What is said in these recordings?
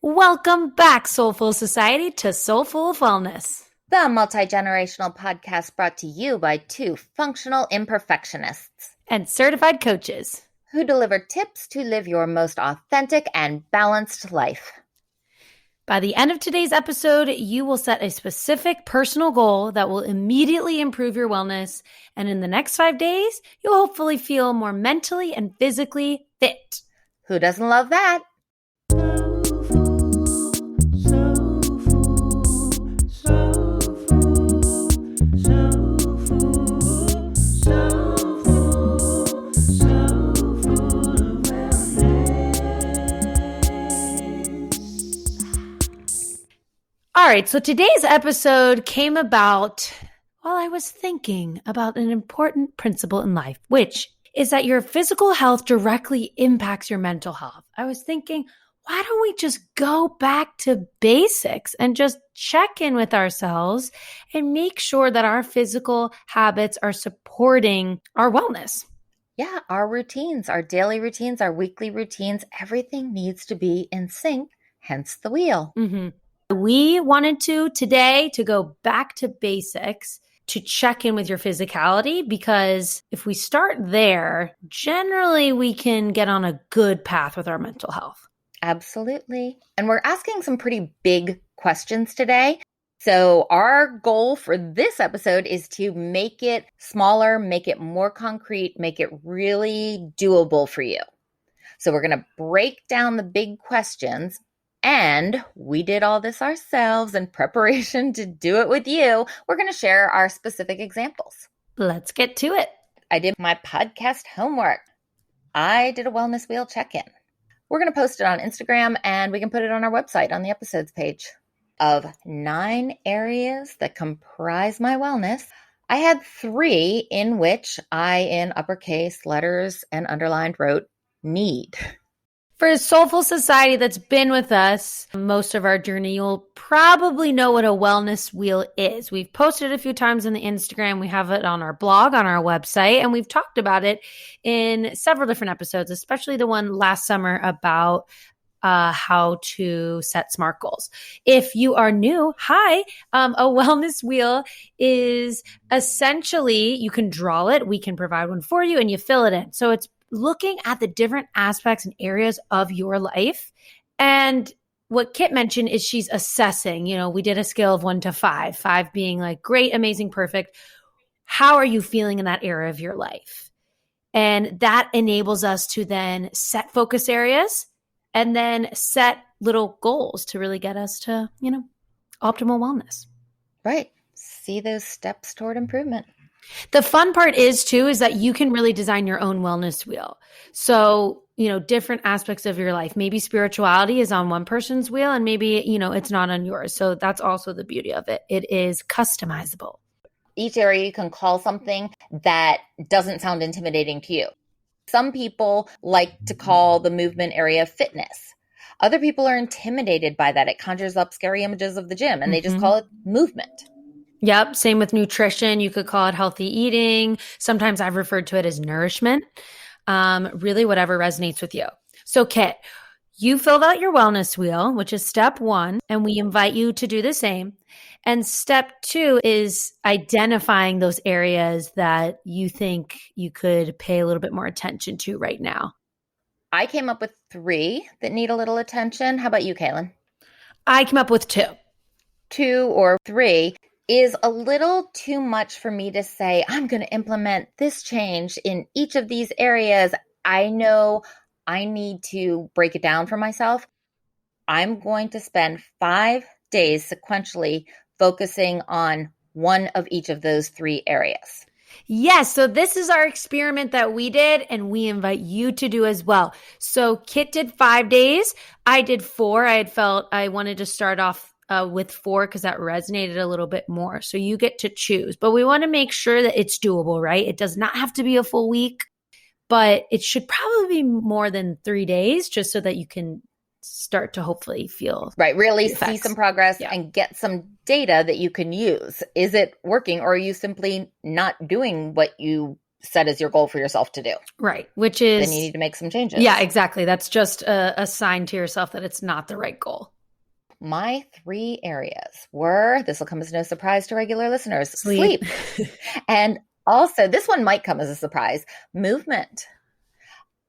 Welcome back, Soulful Society, to Soulful of Wellness, the multi-generational podcast brought to you by two functional imperfectionists and certified coaches who deliver tips to live your most authentic and balanced life. By the end of today's episode, you will set a specific personal goal that will immediately improve your wellness, and in the next 5 days, you'll hopefully feel more mentally and physically fit. Who doesn't love that? All right, so today's episode came about while I was thinking about an important principle in life, which is that your physical health directly impacts your mental health. I was thinking, why don't we just go back to basics and just check in with ourselves and make sure that our physical habits are supporting our wellness? Yeah, our routines, our daily routines, our weekly routines, everything needs to be in sync, hence the wheel. Mm-hmm. We wanted today to go back to basics to check in with your physicality, because if we start there, generally we can get on a good path with our mental health. Absolutely. And we're asking some pretty big questions today. So our goal for this episode is to make it smaller, make it more concrete, make it really doable for you. So we're going to break down the big questions. And we did all this ourselves in preparation to do it with you. We're going to share our specific examples. Let's get to it. I did my podcast homework. I did a wellness wheel check-in. We're going to post it on Instagram, and we can put it on our website on the episodes page. Of 9 areas that comprise my wellness, I had 3 in which I, in uppercase letters and underlined, wrote need. For a Soulful Society that's been with us most of our journey, you'll probably know what a wellness wheel is. We've posted it a few times on the Instagram. We have it on our blog, on our website, and we've talked about it in several different episodes, especially the one last summer about how to set SMART goals. If you are new, hi, a wellness wheel is essentially, you can draw it, we can provide one for you, and you fill it in. So it's looking at the different aspects and areas of your life. And what Kit mentioned is she's assessing, we did a scale of 1 to 5, 5 being like great, amazing, perfect. How are you feeling in that area of your life? And that enables us to then set focus areas and then set little goals to really get us to, optimal wellness. Right. See those steps toward improvement. The fun part is that you can really design your own wellness wheel. So, different aspects of your life, maybe spirituality is on one person's wheel and maybe, it's not on yours. So that's also the beauty of it. It is customizable. Each area you can call something that doesn't sound intimidating to you. Some people like to call the movement area fitness. Other people are intimidated by that. It conjures up scary images of the gym and they just call it movement. Yep. Same with nutrition. You could call it healthy eating. Sometimes I've referred to it as nourishment. Really whatever resonates with you. So Kit, you filled out your wellness wheel, which is step 1, and we invite you to do the same. And step 2 is identifying those areas that you think you could pay a little bit more attention to right now. I came up with 3 that need a little attention. How about you, Kaylin? I came up with 2. 2 or 3 is a little too much for me to say, I'm going to implement this change in each of these areas. I know I need to break it down for myself. I'm going to spend 5 days sequentially focusing on one of each of those 3 areas. Yes. So this is our experiment that we did, and we invite you to do as well. So Kit did 5 days. I did 4. I had felt I wanted to start off with 4 because that resonated a little bit more. So you get to choose, but we want to make sure that it's doable, right? It does not have to be a full week, but it should probably be more than 3 days just so that you can start to hopefully feel right. Really see some progress and get some data that you can use. Is it working, or are you simply not doing what you set as your goal for yourself to do. Right. Which Then is, you need to make some changes. yeah, exactly. That's just a sign to yourself that it's not the right goal. My 3 areas were, this will come as no surprise to regular listeners, Sleep. And also, this one might come as a surprise, movement.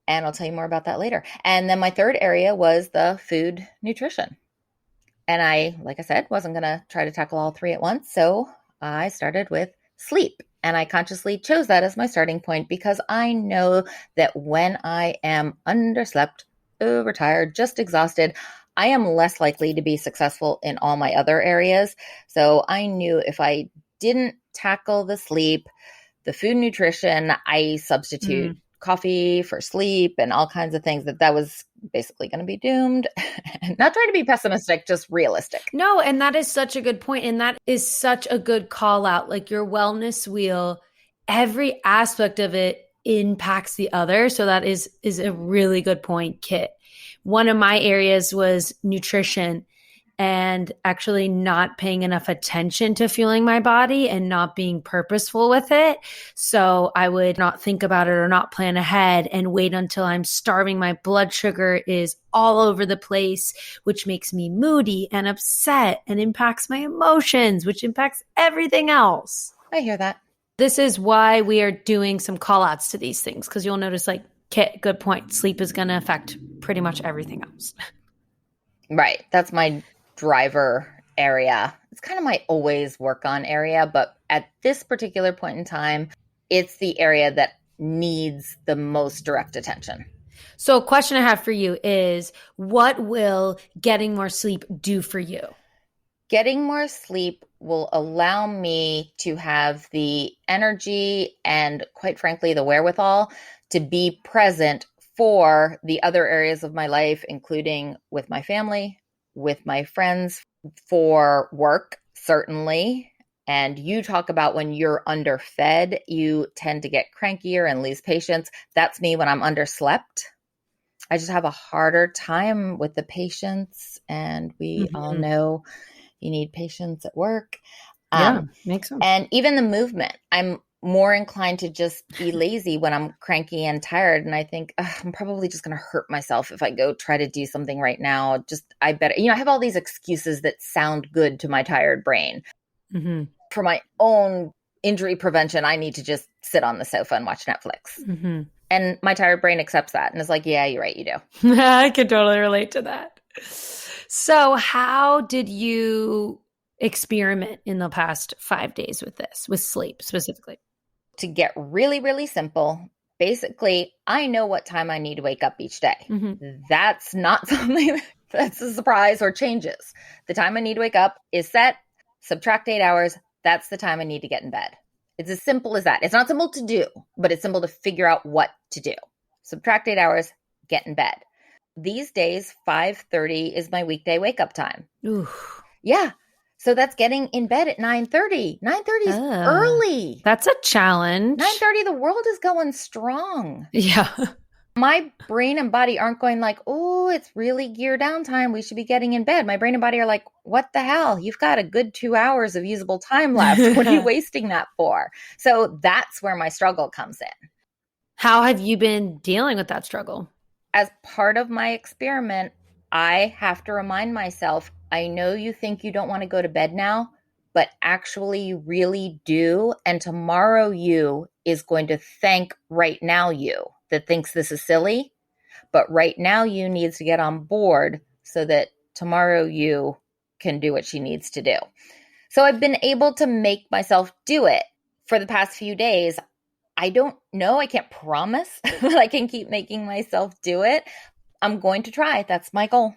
And I'll tell you more about that later. And then my 3rd area was the food nutrition. And I, like I said, wasn't going to try to tackle all 3 at once. So I started with sleep. And I consciously chose that as my starting point because I know that when I am underslept, overtired, just exhausted, I am less likely to be successful in all my other areas. So I knew if I didn't tackle the sleep, the food nutrition, I substitute coffee for sleep and all kinds of things, that was basically going to be doomed. Not trying to be pessimistic, just realistic. No, and that is such a good point. And that is such a good call out. Like your wellness wheel, every aspect of it impacts the other. So that is a really good point, Kit. One of my areas was nutrition and actually not paying enough attention to fueling my body and not being purposeful with it. So I would not think about it or not plan ahead and wait until I'm starving. My blood sugar is all over the place, which makes me moody and upset and impacts my emotions, which impacts everything else. I hear that. This is why we are doing some call outs to these things, because you'll notice, like, Kit, good point. Sleep is going to affect pretty much everything else. Right. That's my driver area. It's kind of my always work on area, but at this particular point in time, it's the area that needs the most direct attention. So a question I have for you is, what will getting more sleep do for you? Getting more sleep will allow me to have the energy and, quite frankly, the wherewithal to be present for the other areas of my life, including with my family, with my friends, for work, certainly. And you talk about when you're underfed, you tend to get crankier and lose patience. That's me when I'm underslept. I just have a harder time with the patience, and we all know you need patience at work. Yeah, makes sense. And even the movement, I'm more inclined to just be lazy when I'm cranky and tired. And I think I'm probably just going to hurt myself if I go try to do something right now. I better, I have all these excuses that sound good to my tired brain. Mm-hmm. For my own injury prevention, I need to just sit on the sofa and watch Netflix. Mm-hmm. And my tired brain accepts that and is like, yeah, you're right, you do. I can totally relate to that. So how did you experiment in the past 5 days with this, with sleep specifically? To get really, really simple, basically, I know what time I need to wake up each day. Mm-hmm. That's not something that's a surprise or changes. The time I need to wake up is set, subtract 8 hours. That's the time I need to get in bed. It's as simple as that. It's not simple to do, but it's simple to figure out what to do. Subtract 8 hours, get in bed. These days, 5:30 is my weekday wake up time. Ooh. Yeah. So that's getting in bed at 9:30. 9:30 is early. That's a challenge. 9:30, the world is going strong. Yeah. My brain and body aren't going like, oh, it's really gear down time. We should be getting in bed. My brain and body are like, what the hell? You've got a good 2 hours of usable time left. What are you wasting that for? So that's where my struggle comes in. How have you been dealing with that struggle? As part of my experiment, I have to remind myself, I know you think you don't want to go to bed now, but actually you really do. And tomorrow you is going to thank right now you that thinks this is silly. But right now you needs to get on board so that tomorrow you can do what she needs to do. So I've been able to make myself do it for the past few days. I don't know. I can't promise that I can keep making myself do it. I'm going to try. That's my goal.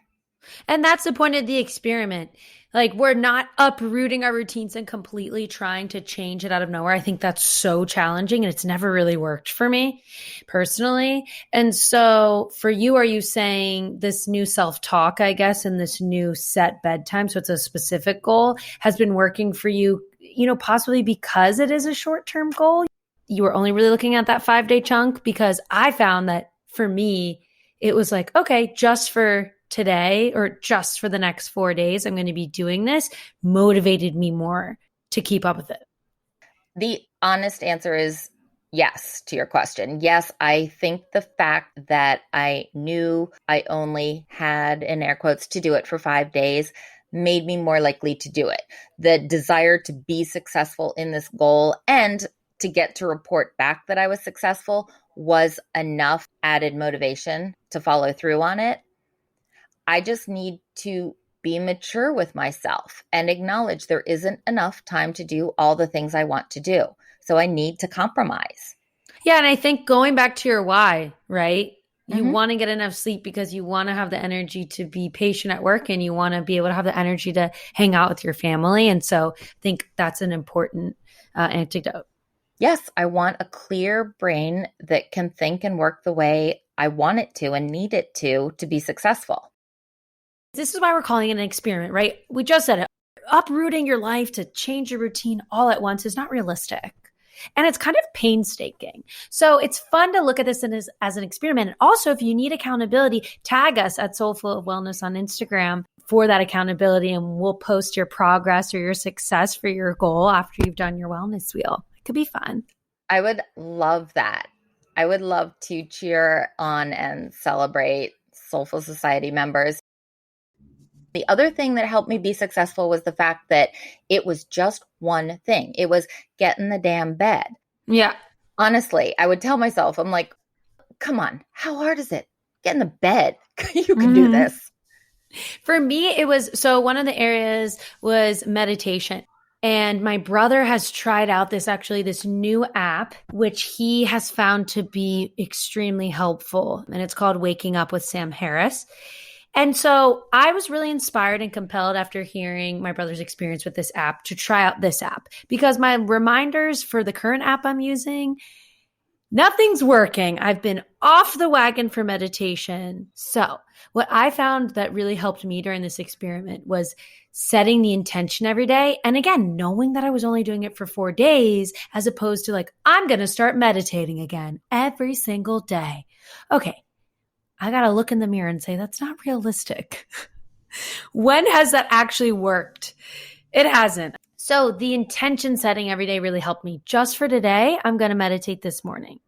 And that's the point of the experiment. Like, we're not uprooting our routines and completely trying to change it out of nowhere. I think that's so challenging, and it's never really worked for me personally. And so for you, are you saying this new self-talk, I guess, and this new set bedtime, so it's a specific goal, has been working for you, possibly because it is a short-term goal? You were only really looking at that 5-day chunk? Because I found that for me, it was like, okay, just for today or just for the next 4 days, I'm going to be doing this, motivated me more to keep up with it. The honest answer is yes to your question. Yes, I think the fact that I knew I only had, in air quotes, to do it for 5 days made me more likely to do it. The desire to be successful in this goal and to get to report back that I was successful was enough added motivation to follow through on it. I just need to be mature with myself and acknowledge there isn't enough time to do all the things I want to do. So I need to compromise. Yeah. And I think going back to your why, right? You Mhm. want to get enough sleep because you want to have the energy to be patient at work and you want to be able to have the energy to hang out with your family. And so I think that's an important antidote. Yes, I want a clear brain that can think and work the way I want it to and need it to be successful. This is why we're calling it an experiment, right? We just said it. Uprooting your life to change your routine all at once is not realistic. And it's kind of painstaking. So it's fun to look at this as an experiment. And also, if you need accountability, tag us at Soulful of Wellness on Instagram for that accountability, and we'll post your progress or your success for your goal after you've done your wellness wheel. It could be fun. I would love that. I would love to cheer on and celebrate Soulful Society members. The other thing that helped me be successful was the fact that it was just one thing. It was get in the damn bed. Yeah. Honestly, I would tell myself, I'm like, come on, how hard is it? Get in the bed. You can do this. For me, it was so one of the areas was meditation. And my brother has tried out this new app, which he has found to be extremely helpful. And it's called Waking Up with Sam Harris. And so I was really inspired and compelled after hearing my brother's experience with this app to try out this app because my reminders for the current app I'm using, nothing's working. I've been off the wagon for meditation. So what I found that really helped me during this experiment was setting the intention every day. And again, knowing that I was only doing it for 4 days, as opposed to like, I'm going to start meditating again every single day. Okay. I got to look in the mirror and say, that's not realistic. When has that actually worked? It hasn't. So the intention setting every day really helped me. Just for today, I'm going to meditate this morning.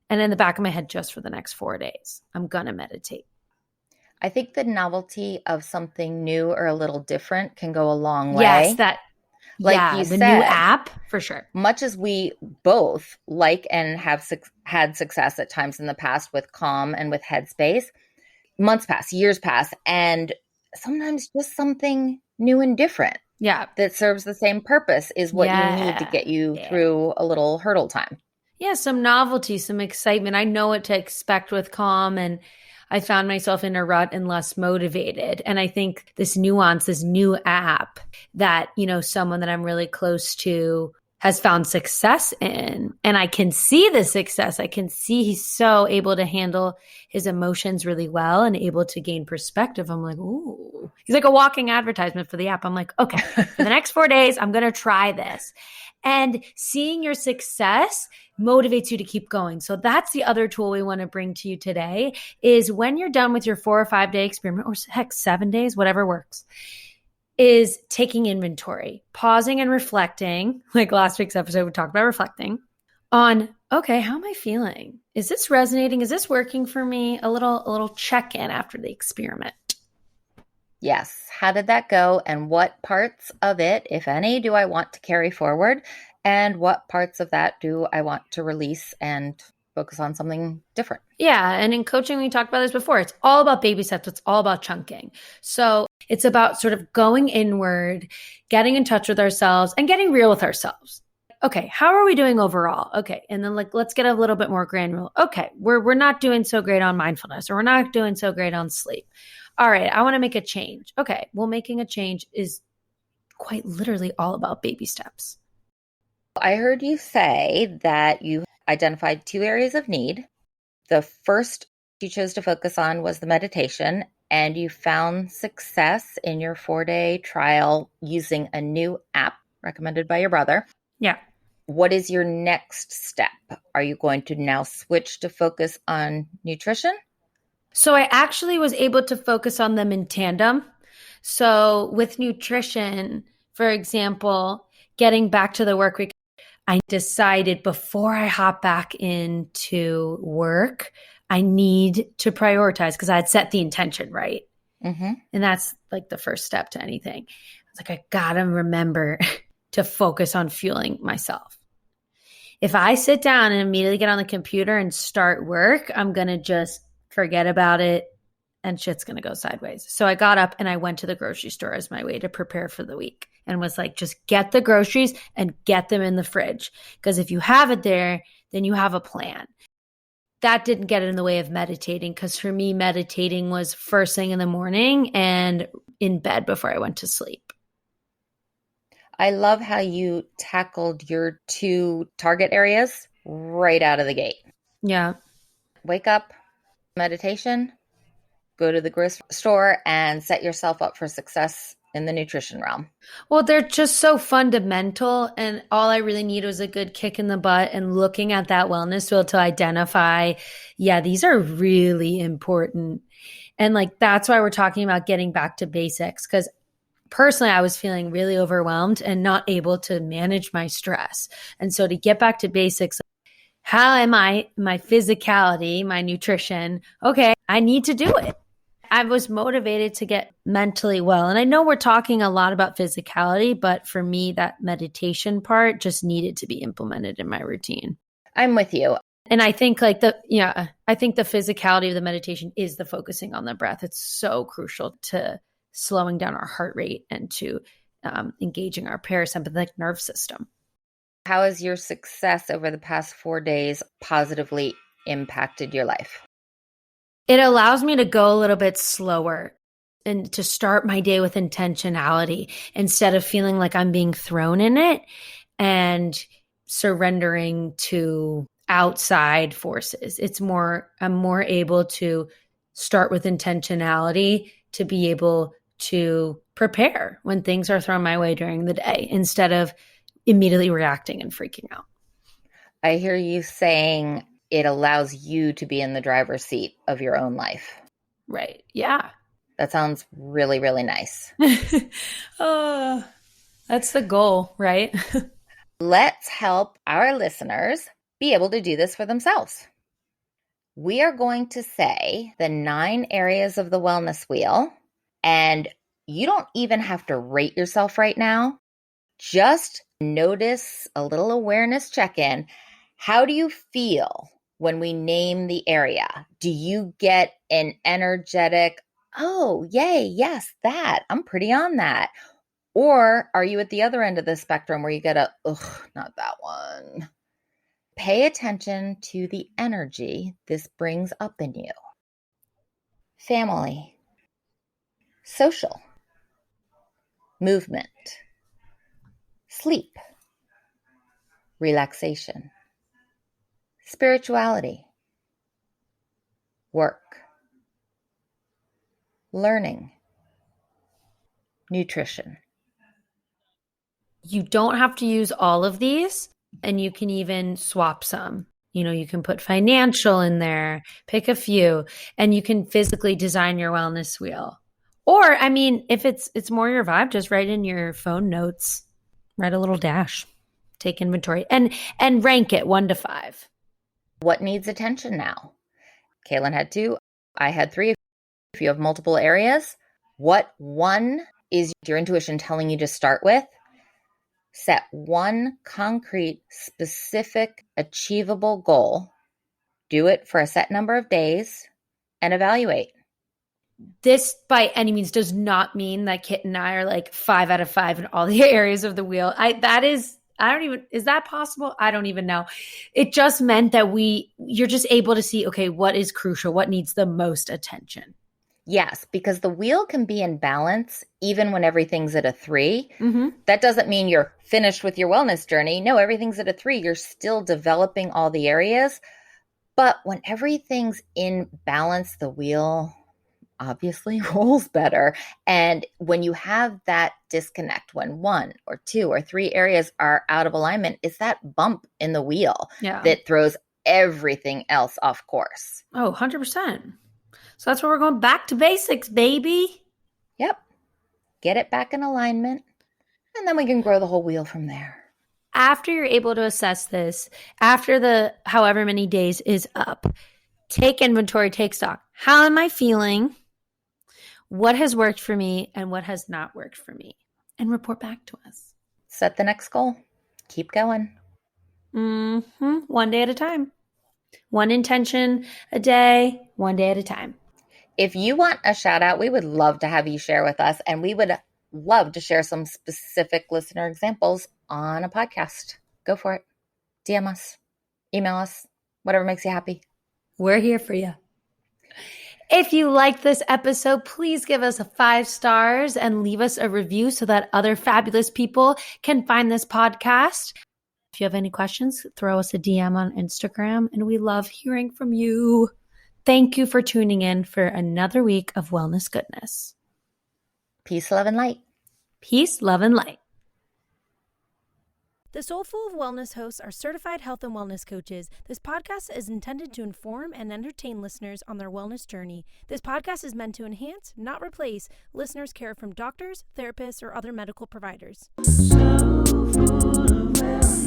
And in the back of my head, just for the next 4 days, I'm going to meditate. I think the novelty of something new or a little different can go a long way. Yes, Like you the said, new app, for sure. much as we both like and have had success at times in the past with Calm and with Headspace, months pass, years pass, and sometimes just something new and different that serves the same purpose is what you need to get you through a little hurdle time. Yeah, some novelty, some excitement. I know what to expect with Calm, and I found myself in a rut and less motivated. And I think this nuance, this new app that, someone that I'm really close to has found success in, and I can see the success. I can see he's so able to handle his emotions really well and able to gain perspective. I'm like, ooh, he's like a walking advertisement for the app. I'm like, okay, for the next 4 days, I'm going to try this. And seeing your success motivates you to keep going. So that's the other tool we want to bring to you today is when you're done with your 4 or 5 day experiment, or heck, 7 days, whatever works, is taking inventory, pausing and reflecting. Like last week's episode, we talked about reflecting on, okay, how am I feeling? Is this resonating? Is this working for me? A little check-in after the experiment. Yes. How did that go? And what parts of it, if any, do I want to carry forward? And what parts of that do I want to release and focus on something different? Yeah. And in coaching, we talked about this before. It's all about baby steps. It's all about chunking. So it's about sort of going inward, getting in touch with ourselves and getting real with ourselves. Okay, how are we doing overall? Okay, and then let's get a little bit more granular. Okay, we're not doing so great on mindfulness, or we're not doing so great on sleep. All right, I want to make a change. Okay, well, making a change is quite literally all about baby steps. I heard you say that you identified 2 areas of need. The first you chose to focus on was the meditation, and you found success in your 4-day trial using a new app recommended by your brother. Yeah. What is your next step? Are you going to now switch to focus on nutrition? So I actually was able to focus on them in tandem. So with nutrition, for example, getting back to the work week, I decided before I hop back into work, I need to prioritize because I had set the intention, right? Mm-hmm. And that's like the first step to anything. I was like, I gotta remember to focus on fueling myself. If I sit down and immediately get on the computer and start work, I'm going to just forget about it and shit's going to go sideways. So I got up and I went to the grocery store as my way to prepare for the week and was like, just get the groceries and get them in the fridge. Because if you have it there, then you have a plan. That didn't get in the way of meditating because for me, meditating was first thing in the morning and in bed before I went to sleep. I love how you tackled your 2 target areas right out of the gate. Yeah. Wake up, meditation, go to the grocery store, and set yourself up for success in the nutrition realm. Well, they're just so fundamental. And all I really need was a good kick in the butt and looking at that wellness wheel to identify, yeah, these are really important. And like, that's why we're talking about getting back to basics. Because personally, I was feeling really overwhelmed and not able to manage my stress. And so to get back to basics, how am I, my physicality, my nutrition? Okay, I need to do it. I was motivated to get mentally well. And I know we're talking a lot about physicality, but for me, that meditation part just needed to be implemented in my routine. I'm with you. And I think I think the physicality of the meditation is the focusing on the breath. It's so crucial to slowing down our heart rate and to engaging our parasympathetic nerve system. How has your success over the past 4 days positively impacted your life? It allows me to go a little bit slower and to start my day with intentionality instead of feeling like I'm being thrown in it and surrendering to outside forces. I'm more able to start with intentionality to be able to prepare when things are thrown my way during the day instead of immediately reacting and freaking out. I hear you saying it allows you to be in the driver's seat of your own life. Right. Yeah. That sounds really, really nice. That's the goal, right? Let's help our listeners be able to do this for themselves. We are going to say the 9 areas of the wellness wheel, and you don't even have to rate yourself right now. Just notice a little awareness check-in. How do you feel when we name the area? Do you get an energetic, oh, yay, yes, that, I'm pretty on that? Or are you at the other end of the spectrum where you get a, ugh, not that one? Pay attention to the energy this brings up in you. Family, social, movement, sleep, relaxation, spirituality, work, learning, nutrition. You don't have to use all of these, and you can even swap some. You can put financial in there, pick a few, and you can physically design your wellness wheel. Or, I mean, if it's more your vibe, just write in your phone notes, write a little dash, take inventory, and rank it 1 to 5. What needs attention now? Kaylin had 2. I had 3. If you have multiple areas, what one is your intuition telling you to start with? Set one concrete, specific, achievable goal. Do it for a set number of days and evaluate. This by any means does not mean that Kit and I are like 5 out of 5 in all the areas of the wheel. Is that possible? I don't even know. It just meant that you're just able to see, okay, what is crucial? What needs the most attention? Yes, because the wheel can be in balance even when everything's at a 3. Mm-hmm. That doesn't mean you're finished with your wellness journey. No, everything's at a 3. You're still developing all the areas. But when everything's in balance, the wheel obviously rolls better. And when you have that disconnect, when 1 or 2 or 3 areas are out of alignment, it's that bump in the wheel that throws everything else off course. Oh, 100%. So that's where we're going back to basics, baby. Yep. Get it back in alignment, and then we can grow the whole wheel from there. after you're able to assess this, after the however many days is up, take inventory, take stock. How am I feeling? What has worked for me and what has not worked for me? And report back to us. Set the next goal. Keep going. One day at a time. One intention a day, one day at a time. If you want a shout out, we would love to have you share with us, and we would love to share some specific listener examples on a podcast. Go for it. DM us, email us, whatever makes you happy. We're here for you. If you like this episode, please give us 5 stars and leave us a review so that other fabulous people can find this podcast. If you have any questions, throw us a DM on Instagram, and we love hearing from you. Thank you for tuning in for another week of wellness goodness. Peace, love, and light. Peace, love, and light. The Soulful of Wellness hosts are certified health and wellness coaches. This podcast is intended to inform and entertain listeners on their wellness journey. This podcast is meant to enhance, not replace, listeners' care from doctors, therapists, or other medical providers. So full of wellness.